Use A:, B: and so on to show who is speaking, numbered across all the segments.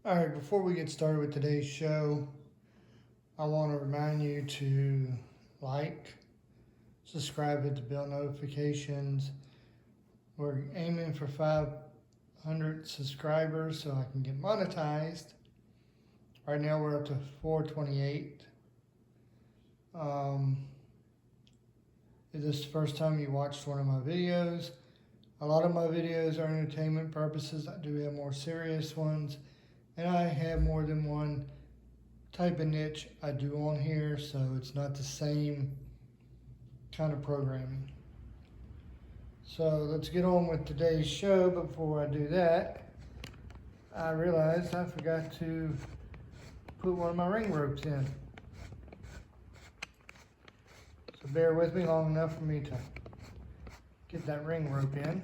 A: All right, before we get started with today's show, I want to remind you to like, subscribe, hit the bell notifications. We're aiming for 500 subscribers so I can get monetized. Right now we're up to 428. If this is the first time you watched one of my videos, a lot of my videos are entertainment purposes. I do have more serious ones, and I have more than one type of niche I do on here, so it's not the same kind of programming. So let's get on with today's show. Before I do that, I realized I forgot to put one of my ring ropes in. So bear with me long enough for me to get that ring rope in.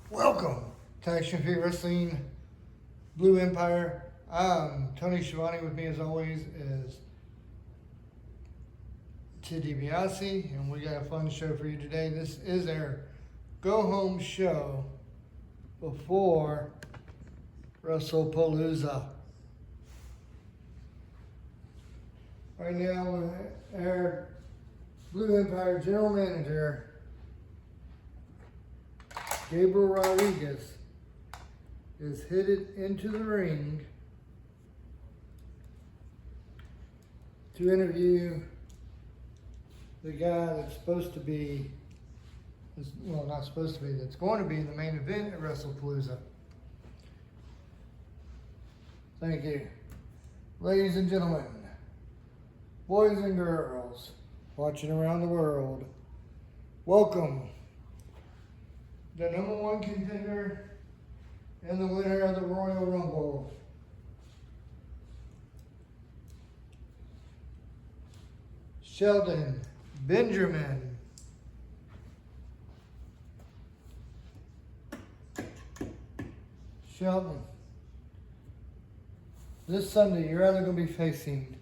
A: Welcome to Action Figure Wrestling Blue Empire. I'm Tony Schiavone. With me as always is Ted DiBiase, and we got a fun show for you today. This is our go home show before WrestlePalooza. Right now, our Blue Empire General Manager Gabriel Rodriguez is headed into the ring to interview the guy that's supposed to be, well, not supposed to be, that's going to be in the main event at WrestlePalooza. Thank you. Ladies and gentlemen, boys and girls watching around the world, welcome the #1 contender and the winner of the Royal Rumble, Shelton Benjamin. Shelton, this Sunday you're either going to be facing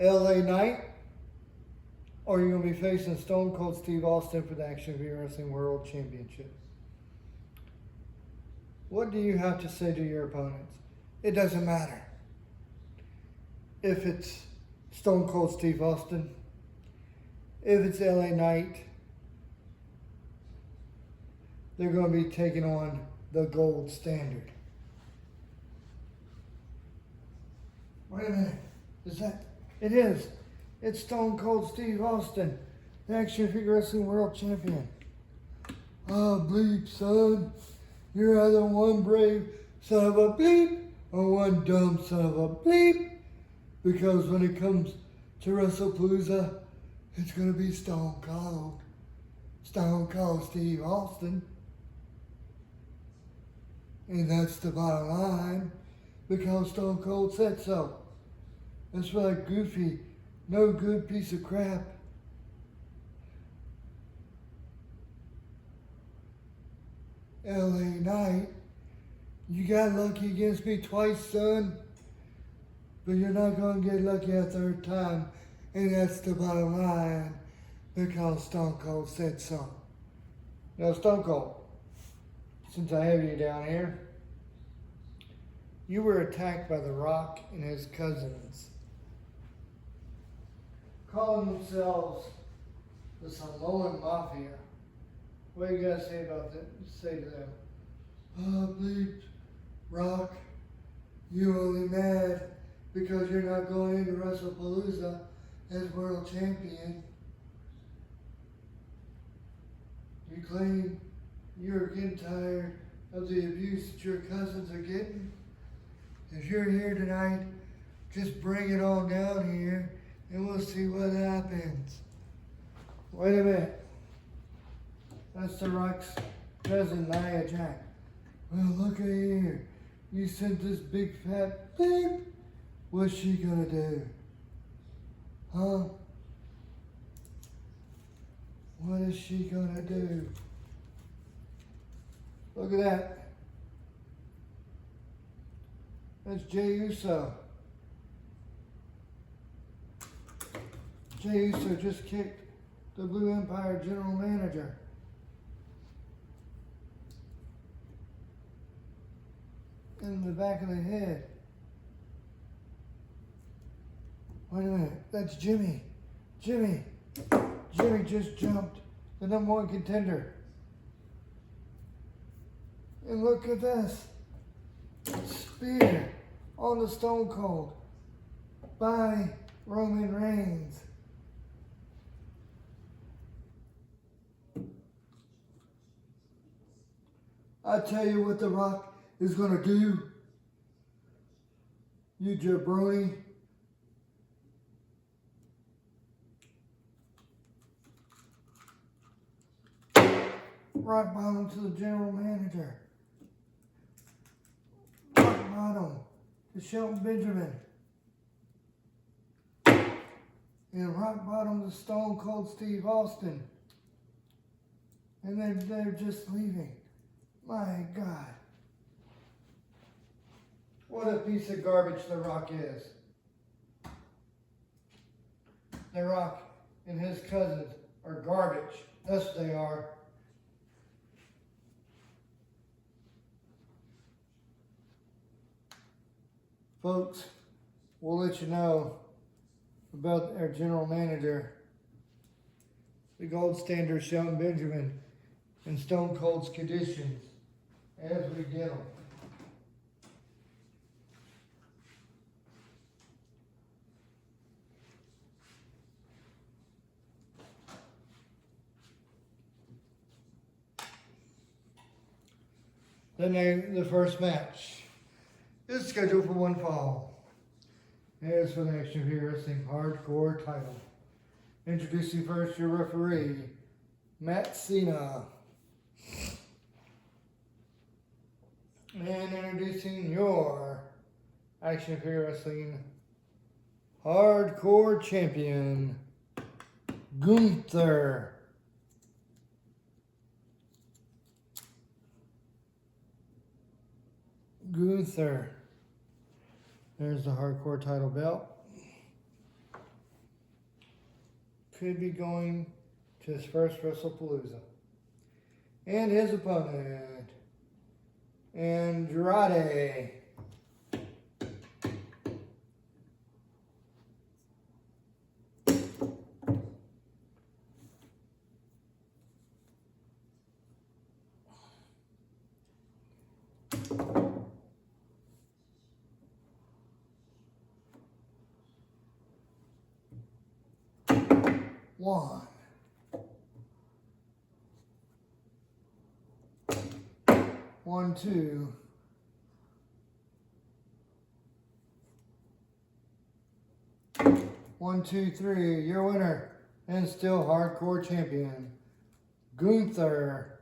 A: LA Knight or you're going to be facing Stone Cold Steve Austin for the Action Figure Wrestling World Championship. What do you have to say to your opponents? It doesn't matter if it's Stone Cold Steve Austin, if it's LA Knight, they're going to be taking on the gold standard. Wait a minute. Is that? It is. It's Stone Cold Steve Austin, the Action Figure Wrestling World Champion. Ah, bleep, son. You're either one brave son of a bleep or one dumb son of a bleep. Because when it comes to WrestlePalooza, it's going to be Stone Cold Steve Austin. And that's the bottom line, because Stone Cold said so. That's why Goofy, no good piece of crap, LA Knight You got lucky against me twice, son, but you're not going to get lucky a third time. And that's the bottom line, because Stone Cold said so. Now, Stone Cold, since I have you down here, you were attacked by The Rock and his cousins, calling themselves the Samoan Mafia. What do you guys say about that? Say to them? Bleep, Rock, you only mad because you're not going into WrestlePalooza as world champion. You claim you're getting tired of the abuse that your cousins are getting. If you're here tonight, just bring it on down here and we'll see what happens. Wait a minute. That's The Rock's cousin, Nia Jax. Well, look at here. You sent this big fat beep. What's she gonna do? Huh? What is she gonna do? Look at that. That's Jey Uso. Jey Uso just kicked the Blue Empire general manager. In the back of the head. Wait a minute, that's Jimmy. Jimmy just jumped the #1 contender. And look at this. Spear on the Stone Cold by Roman Reigns. I tell you what The Rock is gonna do, you jabroni. Rock bottom to the general manager. Rock bottom to Shelton Benjamin. And rock bottom to Stone Cold Steve Austin. And then they're just leaving. My God. What a piece of garbage The Rock is. The Rock and his cousins are garbage. That's what they are. Folks, we'll let you know about our general manager, the gold standard Shelton Benjamin, and Stone Cold's conditions as we get them. The first match is scheduled for one fall. It is for the Action Figure Wrestling Hardcore title. Introducing first your referee, Matt Cena. And introducing your Action Figure Wrestling Hardcore Champion, Gunther. Gunther. There's the Hardcore title belt. Could be going to his first WrestlePalooza. And his opponent, Andrade. One. One, two. One, two, three. Your winner and still Hardcore Champion, Gunther.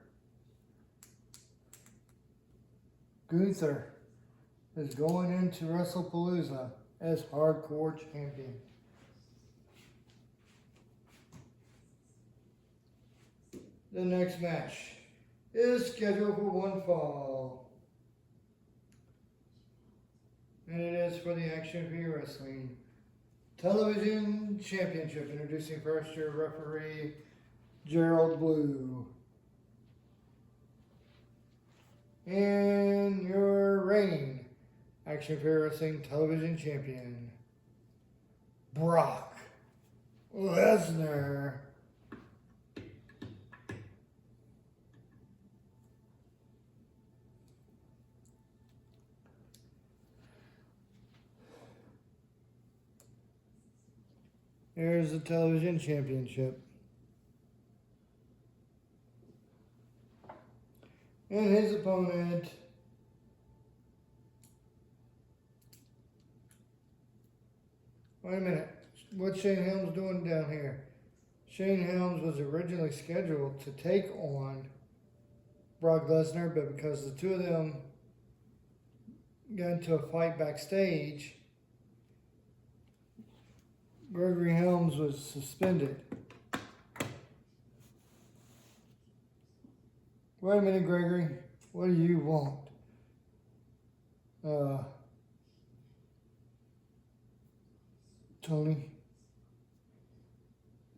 A: Gunther is going into WrestlePalooza as Hardcore Champion. The next match is scheduled for one fall. is for the Action Figure Wrestling Television Championship. Introducing first your referee, Gerald Blue. And your reigning Action Figure Wrestling Television Champion, Brock Lesnar. Here's the television championship. And his opponent, wait a minute, what's Shane Helms doing down here? Shane Helms was originally scheduled to take on Brock Lesnar, but because the two of them got into a fight backstage, Gregory Helms was suspended. Wait a minute, Gregory. What do you want? Tony,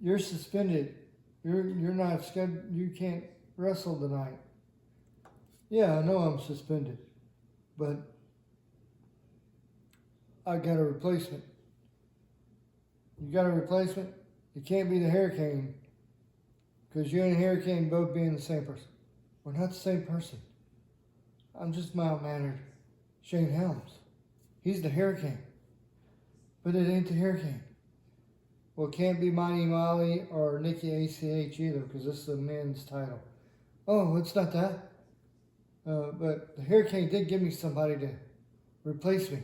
A: you're suspended. You're not scheduled. You can't wrestle tonight. Yeah, I know I'm suspended, but I got a replacement. You got a replacement? It can't be the Hurricane, because you and the Hurricane both being the same person. We're not the same person. I'm just mild-mannered Shane Helms. He's the Hurricane, but it ain't the Hurricane. Well, it can't be Mighty Molly or Nikki ACH either, because this is the men's title. Oh, it's not that. But the Hurricane did give me somebody to replace me.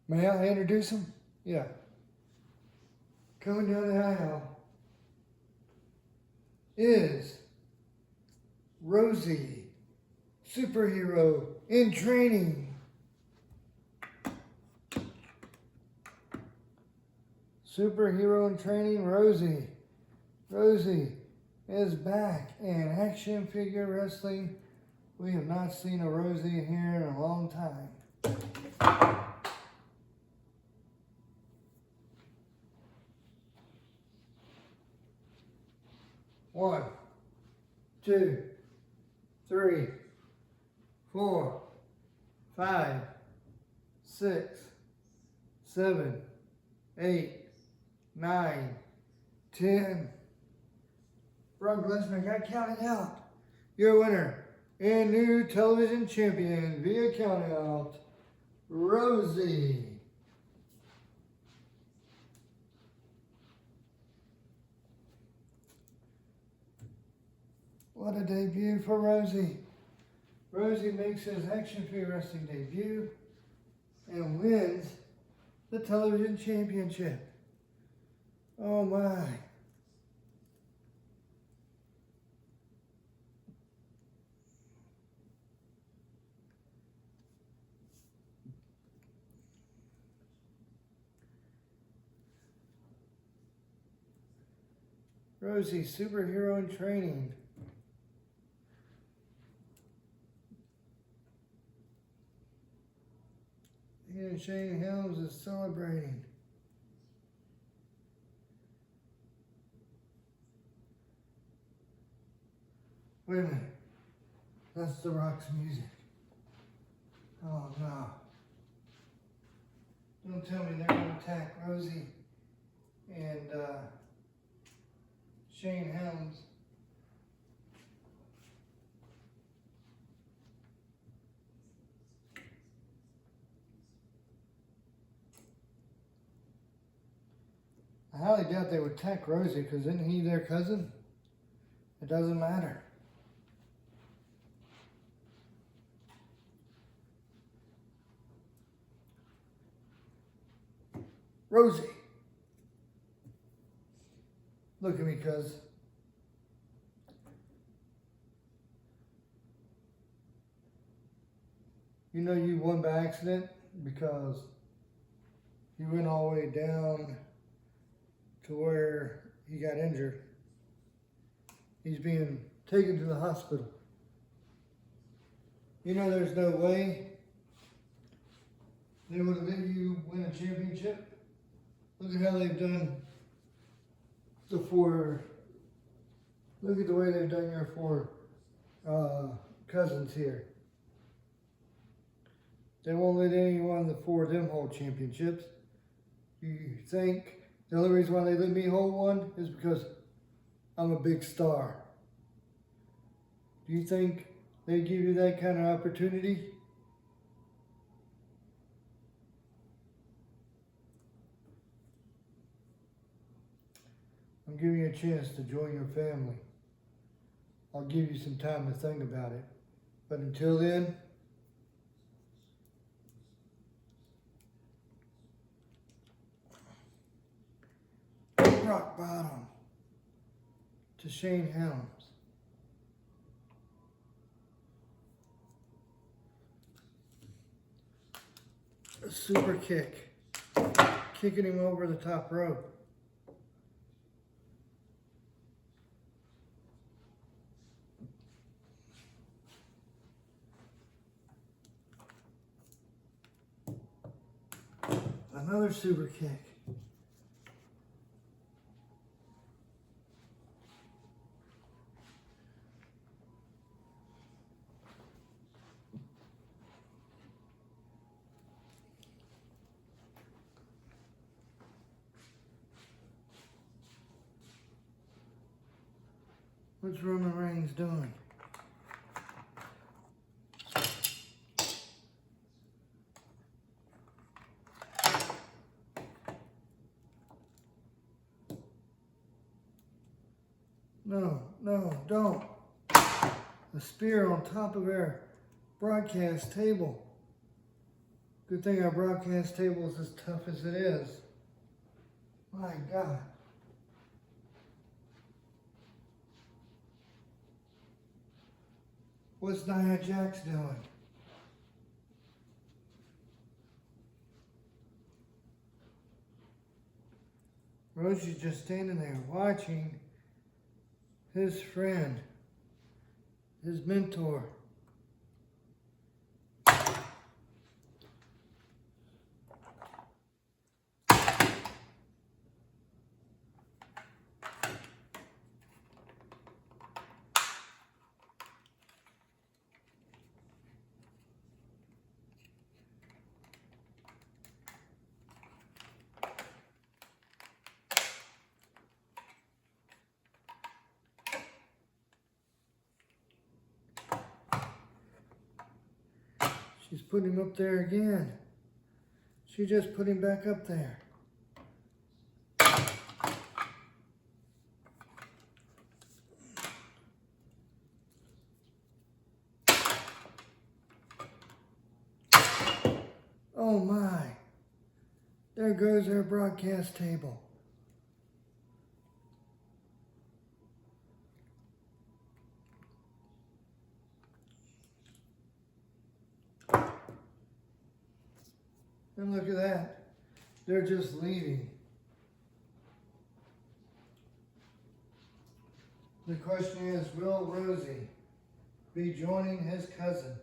A: May I introduce him? Yeah. Coming down the aisle is Rosie, superhero in training. Superhero in training, Rosie. Rosie is back in Action Figure Wrestling. We have not seen a Rosie here in a long time. One, two, 3, 4, 5, 6, 7, 8, 9, 10. Brock Lesnar got counted out. Your winner and new television champion via countout, Rosie. What a debut for Rosie. Rosie makes his Action Figure Wrestling debut and wins the television championship. Oh my. Rosie, superhero in training. And Shane Helms is celebrating. Wait a minute. That's The Rock's music. Oh no. Don't tell me they're going to attack Rosie and Shane Helms. I highly doubt they would attack Rosie, because isn't he their cousin? It doesn't matter. Rosie. Look at me, cuz. You know you won by accident because you went all the way down to where he got injured. He's being taken to the hospital. You know there's no way They would have let you win a championship. Look at how they've done the four. Look at the way they've done your four cousins here. They won't let any one of the four of them hold championships. You think the only reason why they let me hold one is because I'm a big star? Do you think they give you that kind of opportunity? I'm giving you a chance to join your family. I'll give you some time to think about it. But until then, rock bottom to Shane Helms. A super kick. Kicking him over the top rope. Another super kick. What's Roman Reigns doing? No, don't. A spear on top of our broadcast table. Good thing our broadcast table is as tough as it is. My God. What's Nia Jax doing? Rosie's just standing there watching his friend, his mentor. She's putting him up there again. She just put him back up there. Oh my. There goes our broadcast table. And look at that. They're just leaving. The question is, will Rosie be joining his cousins?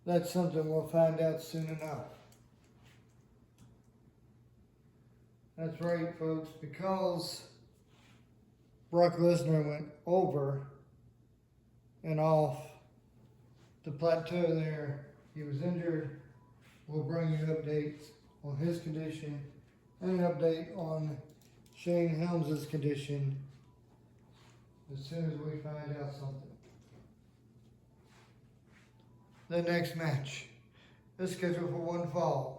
A: That's something we'll find out soon enough. That's right, folks, because Brock Lesnar went over and off the plateau there. He was injured. We'll bring you updates on his condition and an update on Shane Helms' condition as soon as we find out something. The next match is scheduled for one fall.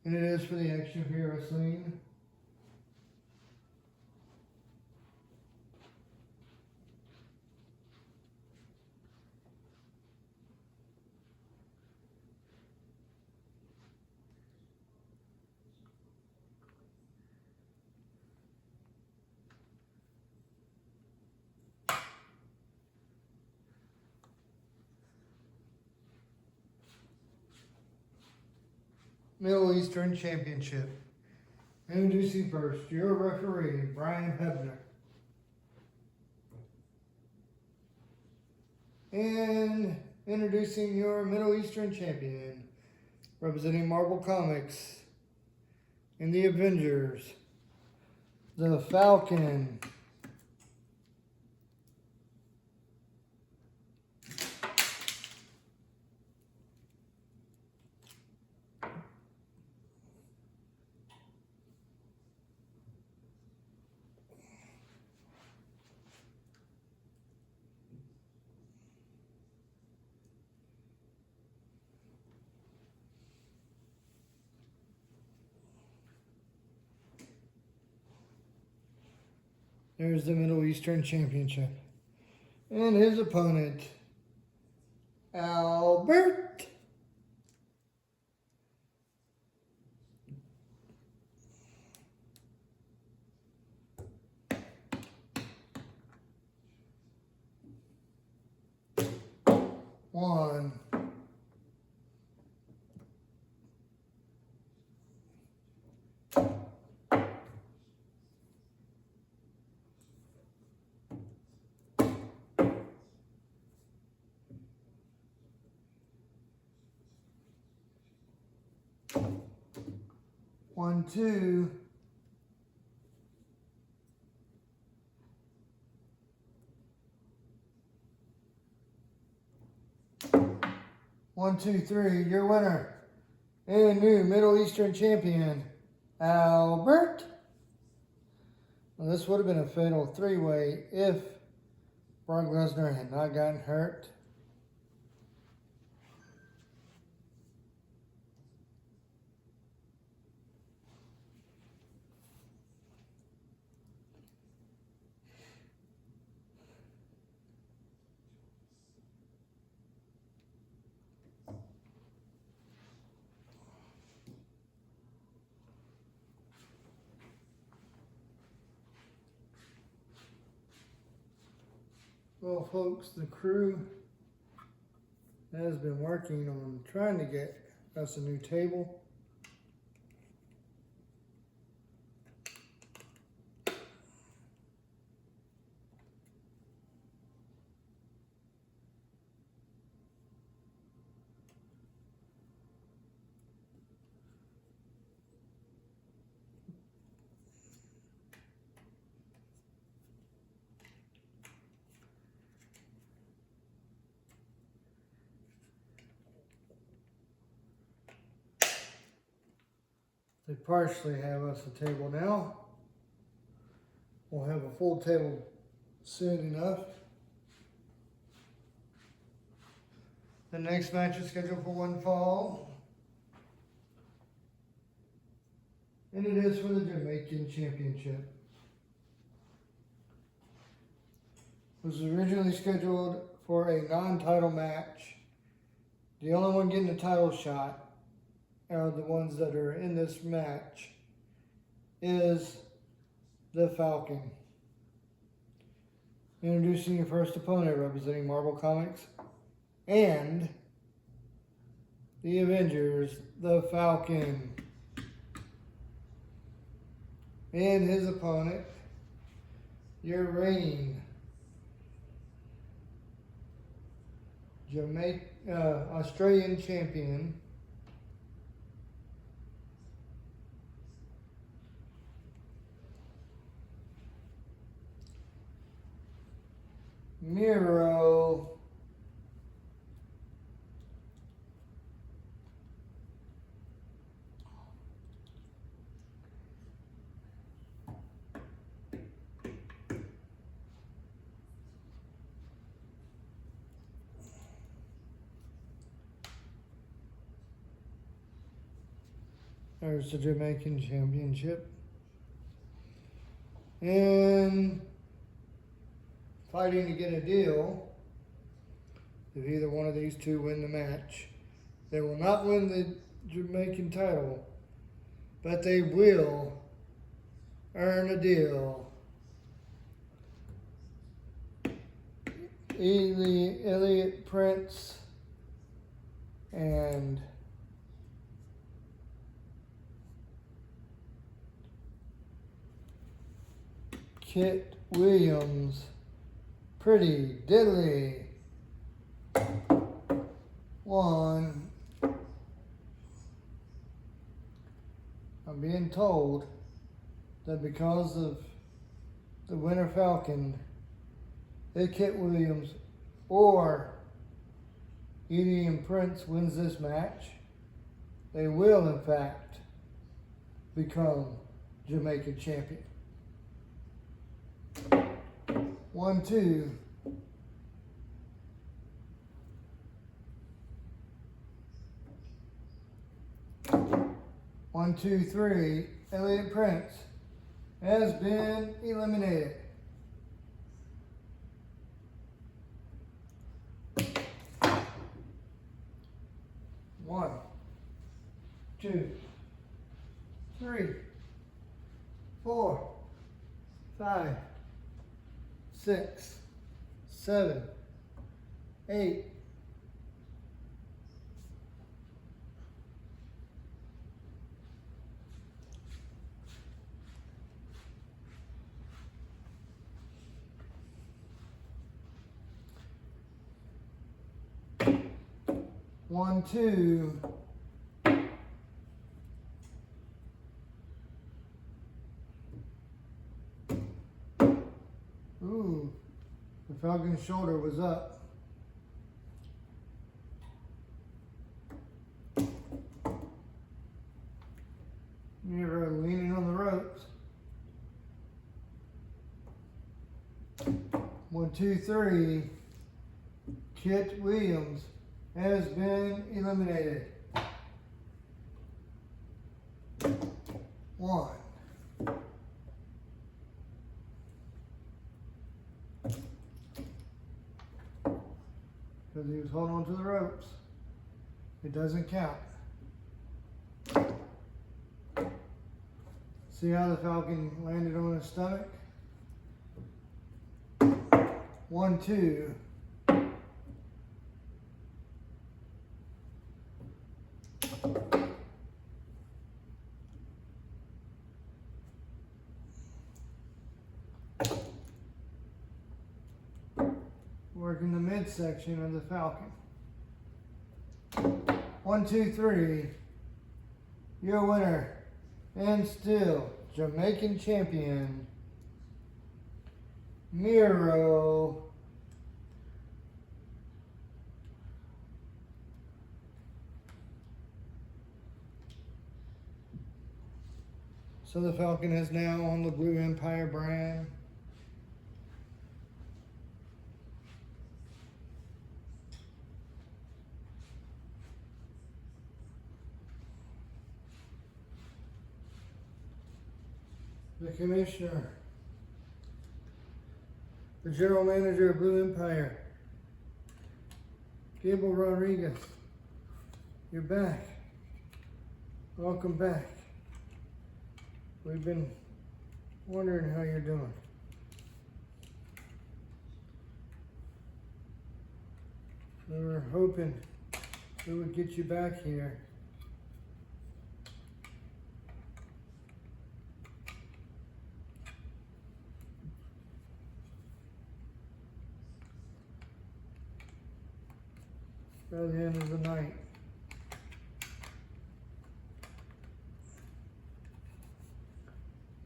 A: And it is for the Action Figure Wrestling Middle Eastern Championship. Introducing first, your referee, Brian Hebner. And introducing your Middle Eastern champion, representing Marvel Comics and the Avengers, the Falcon. There's the Middle Eastern Championship. And his opponent, Albert. One. One, two. One, two, three. Your winner and new Middle Eastern champion, Albert. Well, this would have been a fatal three-way if Brock Lesnar had not gotten hurt. Well, folks, the crew has been working on trying to get us a new table. They partially have us a table now. We'll have a full table soon enough. The next match is scheduled for one fall. And it is for the Jamaican Championship. It was originally scheduled for a non-title match. The only one getting a title shot are the ones that are in this match is the Falcon. Introducing your first opponent, representing Marvel Comics and the Avengers, the Falcon. And his opponent, your reigning Australian champion, Miro. There's the Jamaican Championship. And fighting to get a deal, if either one of these two win the match, they will not win the Jamaican title, but they will earn a deal. Elliot Prince and Kit Williams, Pretty Diddly. 1. I'm being told that because of the Winter Falcon, if Kit Williams or Edie and Prince wins this match, they will in fact become Jamaican champion. 1, 2. 1, 2, 3. Elliot Prince has been eliminated. 1, 2, 3, 4, 5, 6, 7, 8. 1, 2. Ooh, the Falcon's shoulder was up. Nero leaning on the ropes. 1, 2, 3. Kit Williams has been eliminated. 1. 'Cause he was holding on to the ropes. It doesn't count. See how the Falcon landed on his stomach? 1, 2. Working the midsection of the Falcon. 1, 2, 3. Your winner and still Jamaican champion, Miro. So the Falcon is now on the Blue Empire brand. The commissioner, the general manager of Blue Empire, Gable Rodriguez, you're back. Welcome back. We've been wondering how you're doing. We were hoping we would get you back here. By the end of the night.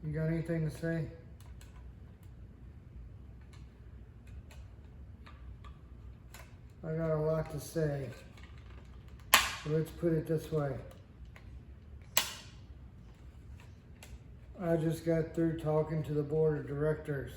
A: You got anything to say? I got a lot to say. So let's put it this way. I just got through talking to the board of directors.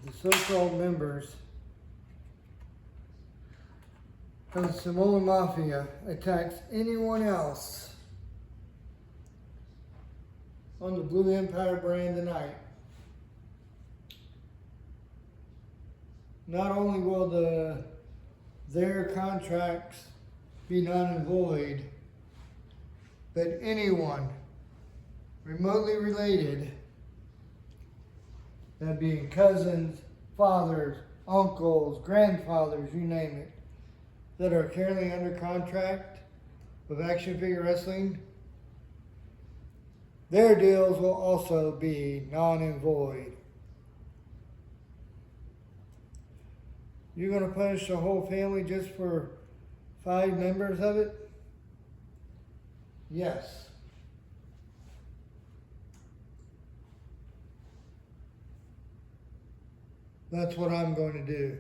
A: The so-called members of the Samoan Mafia attacks anyone else on the Blue Empire brand tonight, not only will their contracts be null and void, but anyone remotely related, that being cousins, fathers, uncles, grandfathers, you name it, that are currently under contract with Action Figure Wrestling, their deals will also be non and void. You're going to punish the whole family just for 5 members of it? Yes. That's what I'm going to do.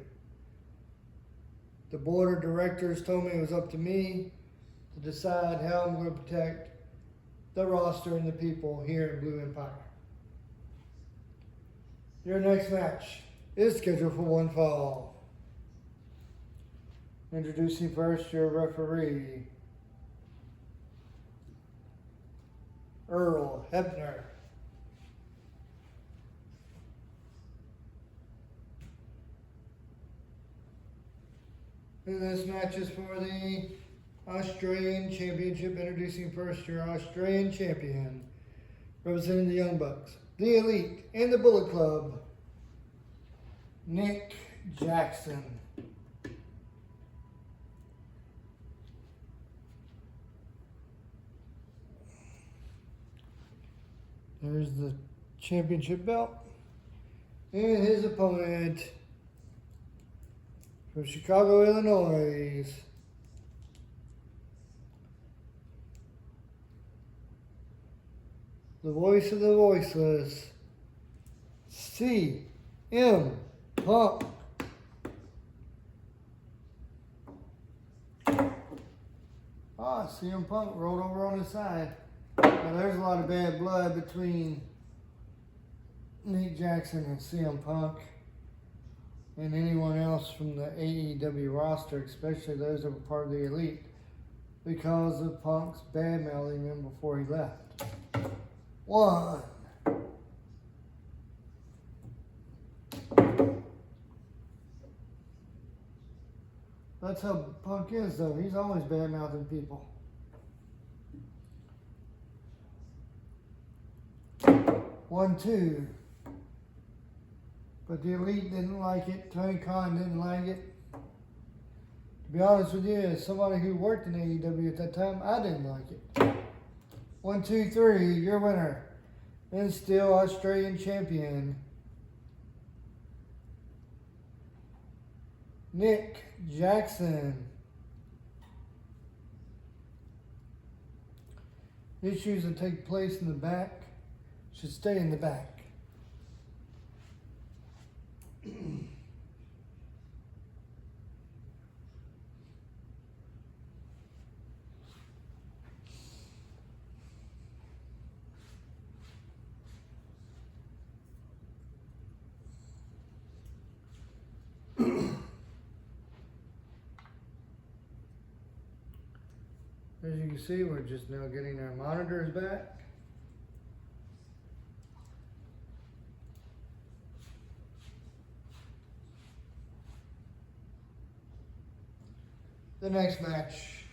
A: The board of directors told me it was up to me to decide how I'm going to protect the roster and the people here in Blue Empire. Your next match is scheduled for one fall. Introducing first your referee, Earl Hebner. And this match is for the Australian Championship. Introducing first your Australian champion, representing the Young Bucks, the Elite, and the Bullet Club, Nick Jackson. There's the championship belt. And his opponent from Chicago, Illinois, the voice of the voiceless, CM Punk. CM Punk rolled over on his side. Now, there's a lot of bad blood between Nick Jackson and CM Punk and anyone else from the AEW roster, especially those that were part of the Elite, because of Punk's bad-mouthing him before he left. 1. That's how Punk is, though. He's always bad-mouthing people. 1, 2. But the Elite didn't like it. Tony Khan didn't like it. To be honest with you, as somebody who worked in AEW at that time, I didn't like it. 1, 2, 3. Your winner. And still Australian champion, Nick Jackson. Issues that take place in the back should stay in the back. As you can see, we're just now getting our monitors back. The next match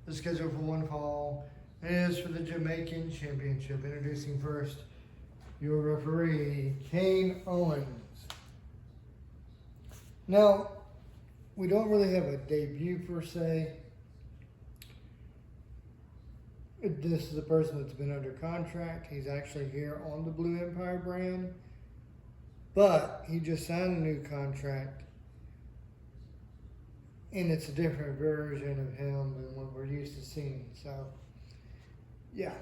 A: is scheduled for one fall and is for the Jamaican Championship. Introducing first your referee, Kane Owens. Now, we don't really have a debut per se. This is a person that's been under contract. He's actually here on the Blue Empire brand, but he just signed a new contract, and it's a different version of him than what we're used to seeing. So, yeah.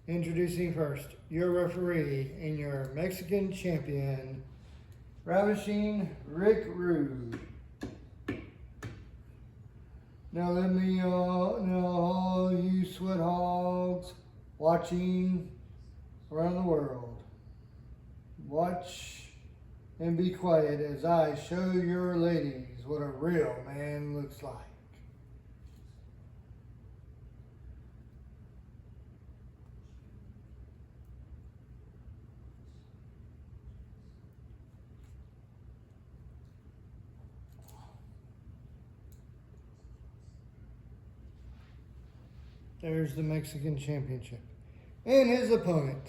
A: Introducing first your referee and your Mexican champion, Ravishing Rick Rude. Now let me, all you sweat hogs watching around the world, watch and be quiet as I show your ladies what a real man looks like. There's the Mexican Championship. And his opponent,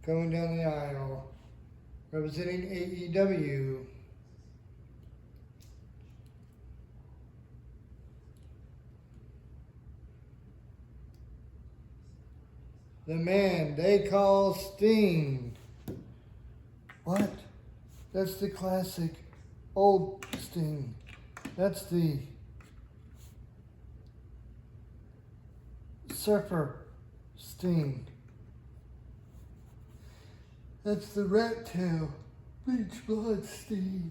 A: coming down the aisle, representing AEW, the man they call Sting. What? That's the classic old Sting. That's the Surfer Sting. That's the rat tail bleach blood Sting.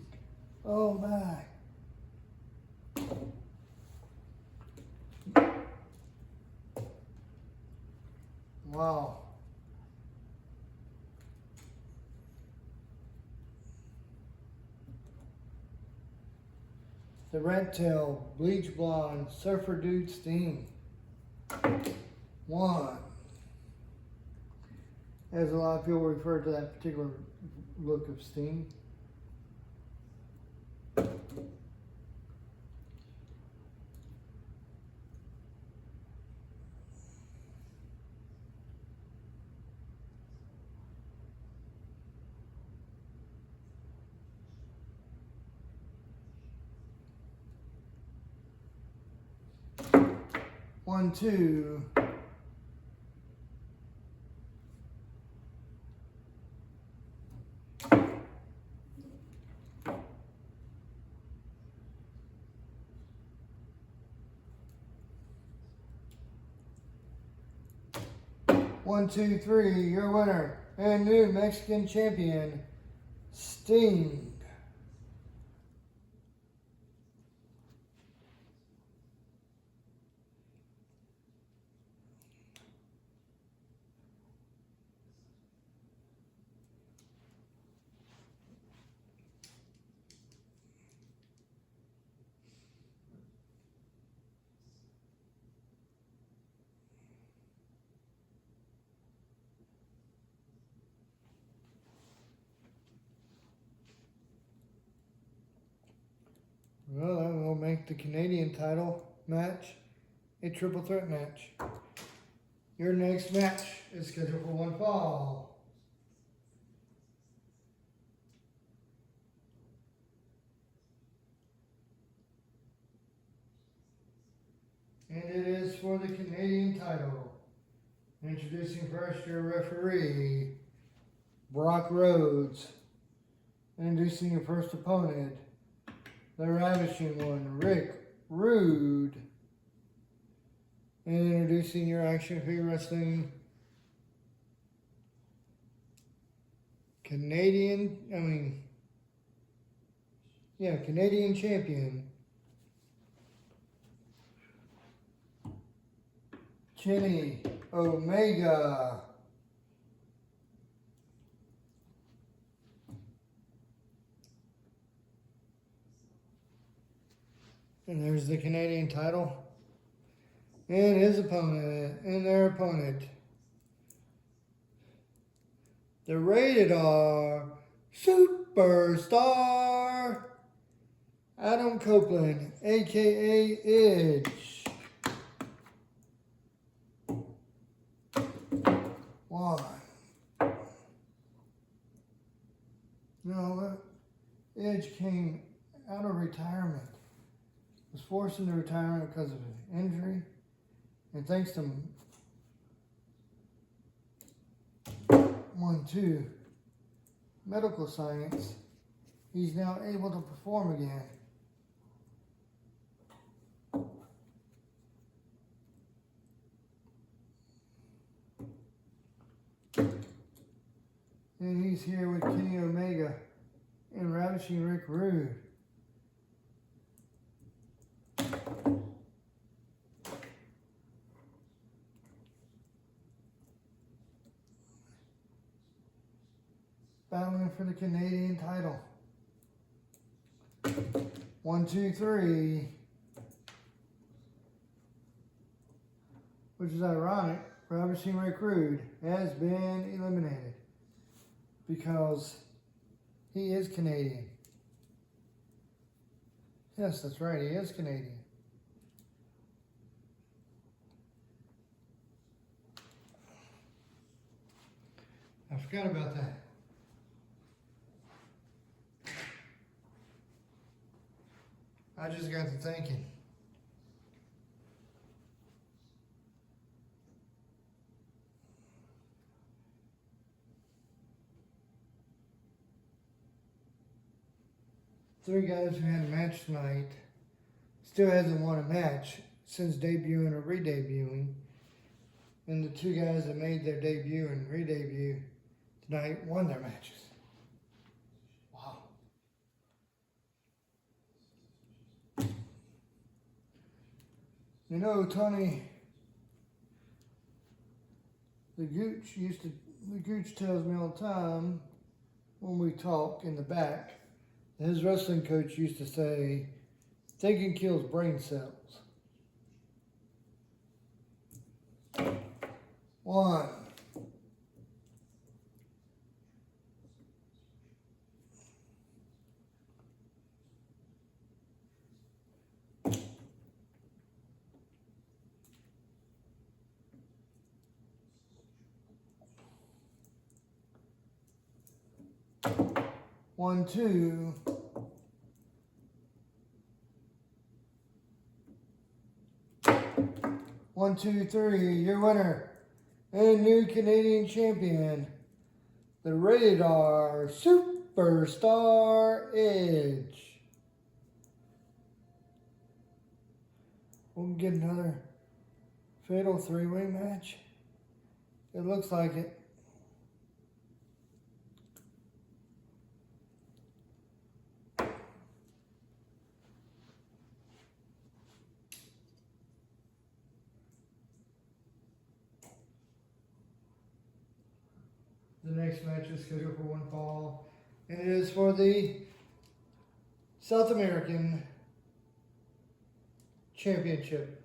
A: Oh my. Wow. The rat tail bleach blonde surfer dude Sting. One. As a lot of people refer to that particular look of Sting. One, two. One, two, three, your winner and new Mexican champion, Sting. Well, that will make the Canadian title match a triple threat match. Your next match is scheduled for one fall. And it is for the Canadian title. Introducing first your referee, Brock Rhodes. Introducing your first opponent, the Ravishing One, Rick Rude. And introducing your Action Figure Wrestling Canadian champion, Kenny Omega. And there's the Canadian title. And his opponent, and their opponent, the Rated R Superstar, Adam Copeland, aka Edge. Why? You know what? Edge came out of retirement, was forced into retirement because of an injury, and thanks to 1-2 medical science, he's now able to perform again. And he's here with Kenny Omega and Ravishing Rick Rude. Battling for the Canadian title. 1, 2, 3. Which is ironic. Ravishing Rick Rude has been eliminated because he is Canadian. Yes, that's right, he is Canadian. I forgot about that. I just got to thinking. Three guys who had a match tonight still hasn't won a match since debuting or re-debuting. And the two guys that made their debut and re-debut tonight won their matches. Wow. You know, Tony, the Gooch tells me all the time when we talk in the back, his wrestling coach used to say, thinking kills brain cells. 1. 1, 2. 1, 2, 3. Your winner and new Canadian champion, the Radar Superstar Edge. We'll get another fatal three-way match. It looks like it. The next match is scheduled for one fall, and it is for the South American Championship.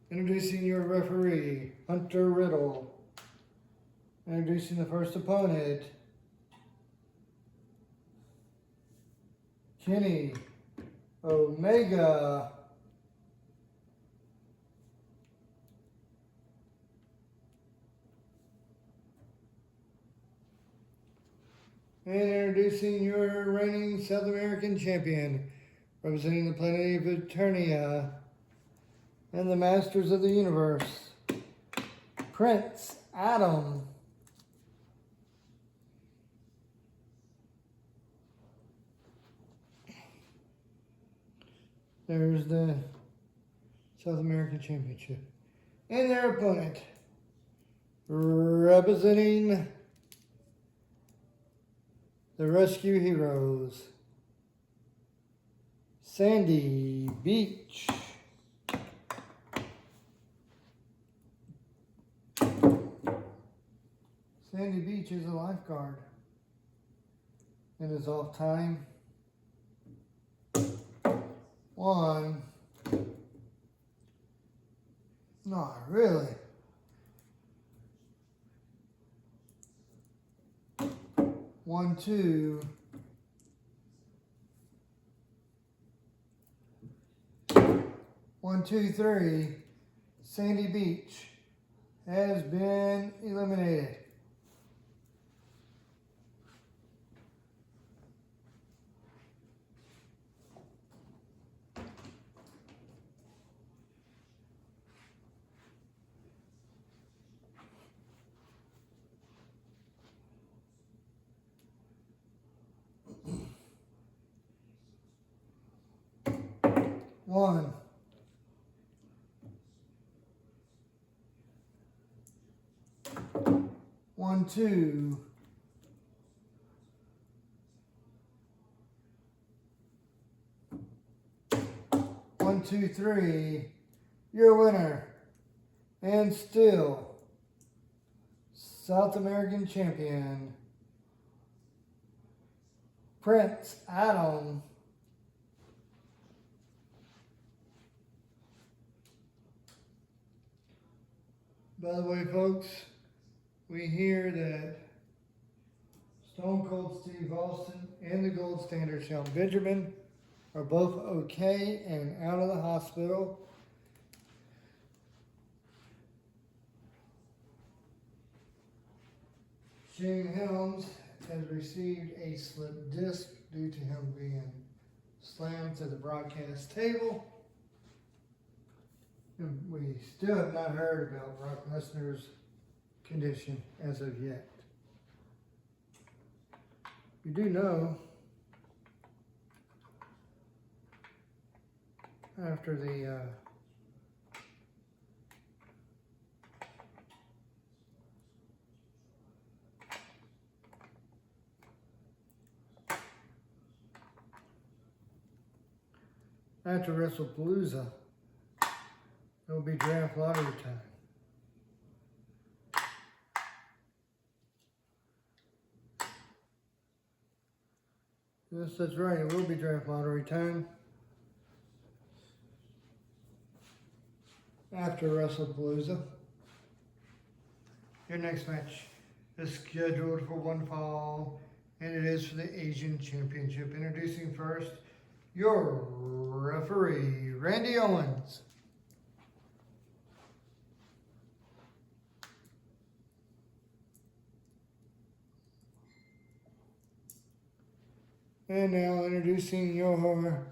A: Introducing your referee, Hunter Riddle. Introducing the first opponent, Kenny Omega. And introducing your reigning South American champion, representing the planet of Eternia and the Masters of the Universe, Prince Adam. There's the South American Championship. And their opponent, representing the Rescue Heroes, Sandy Beach. Sandy Beach is a lifeguard and is off time. 1. Not really. 1, 2. 1, 2, 3. Sandy Beach has been eliminated. One. 1, 2. 1, 2, 3. Your winner and still South American champion, Prince Adam. By the way, folks, we hear that Stone Cold Steve Austin and the Gold Standard Shelton Benjamin are both okay and out of the hospital. Shane Helms has received a slip disc due to him being slammed to the broadcast table. And we still have not heard about Brock Lesnar's condition as of yet. We do know after the after WrestlePalooza, it will be draft lottery time. Yes, that's right. It will be draft lottery time. After WrestlePalooza. Your next match is scheduled for one fall, and it is for the Asian Championship. Introducing first, your referee, Randy Owens. And now introducing your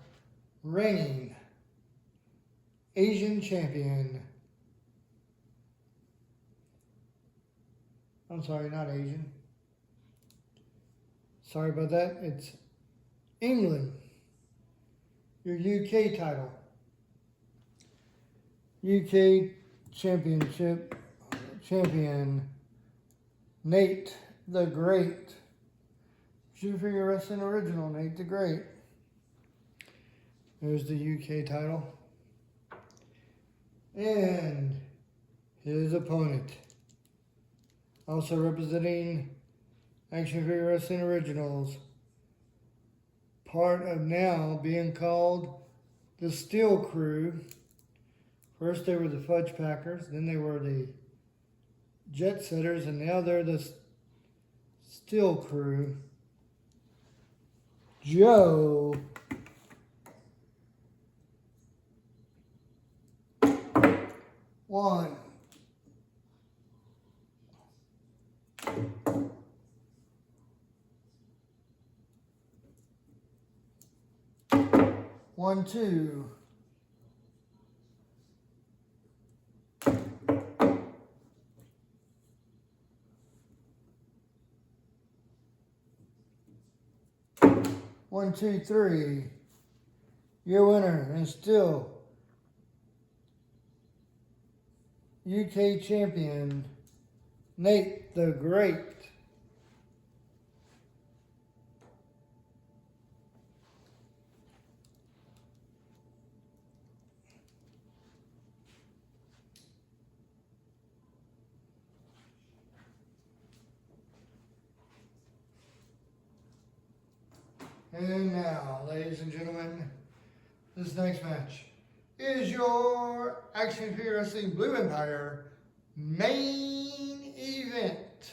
A: reigning Asian champion. I'm sorry, not Asian. Sorry about that. It's England. Your UK title. UK Championship champion, Nate the Great. Shoot Figure Wrestling Original, Nate the Great. There's the UK title. And his opponent, also representing Action Figure Wrestling Originals, part of now being called the Steel Crew. First they were the Fudge Packers, then they were the Jet Setters, and now they're the Steel Crew. Joe one. One, two. One, two, three. Your winner and still UK champion, Nate the Great. And now, ladies and gentlemen, this next match is your Action Figure Wrestling Blue Empire main event.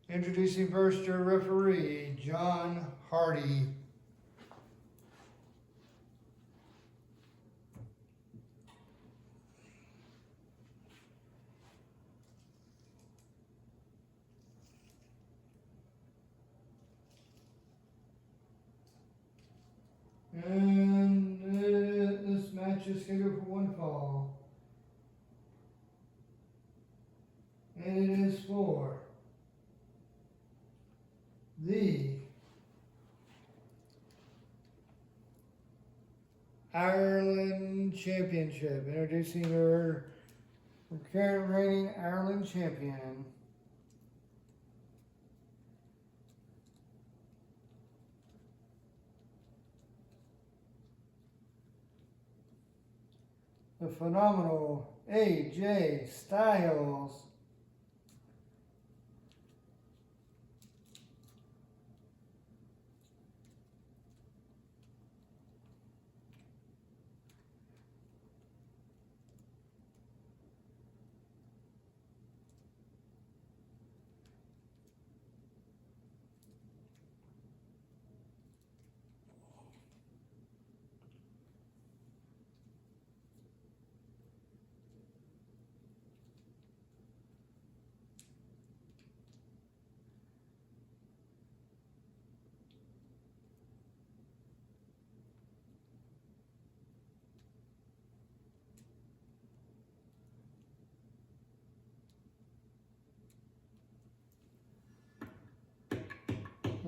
A: Introducing first your referee, John Hardy. And this match is scheduled for one fall. And it is for the Ireland Championship. Introducing your current reigning Ireland champion, the phenomenal AJ Styles.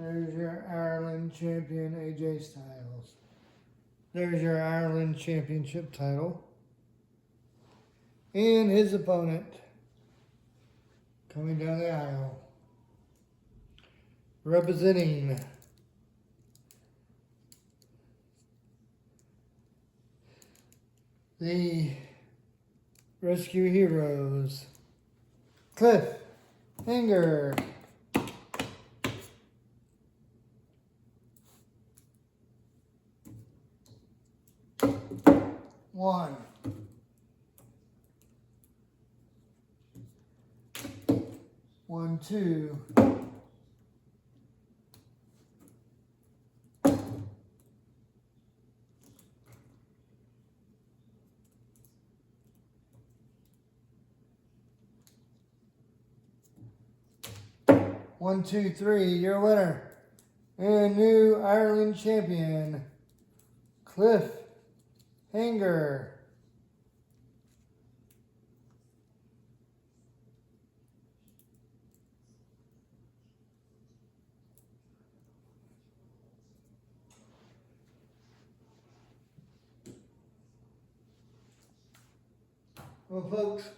A: There's your Ireland champion AJ Styles. There's your Ireland championship title. And his opponent coming down the aisle, representing the Rescue Heroes, Cliff Hanger. One. 1, 2. One, two, three, your winner and new Ireland champion, Cliff Hanger. Well, folks,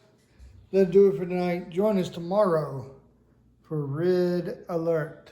A: that'll do it for tonight. Join us tomorrow for Red Alert.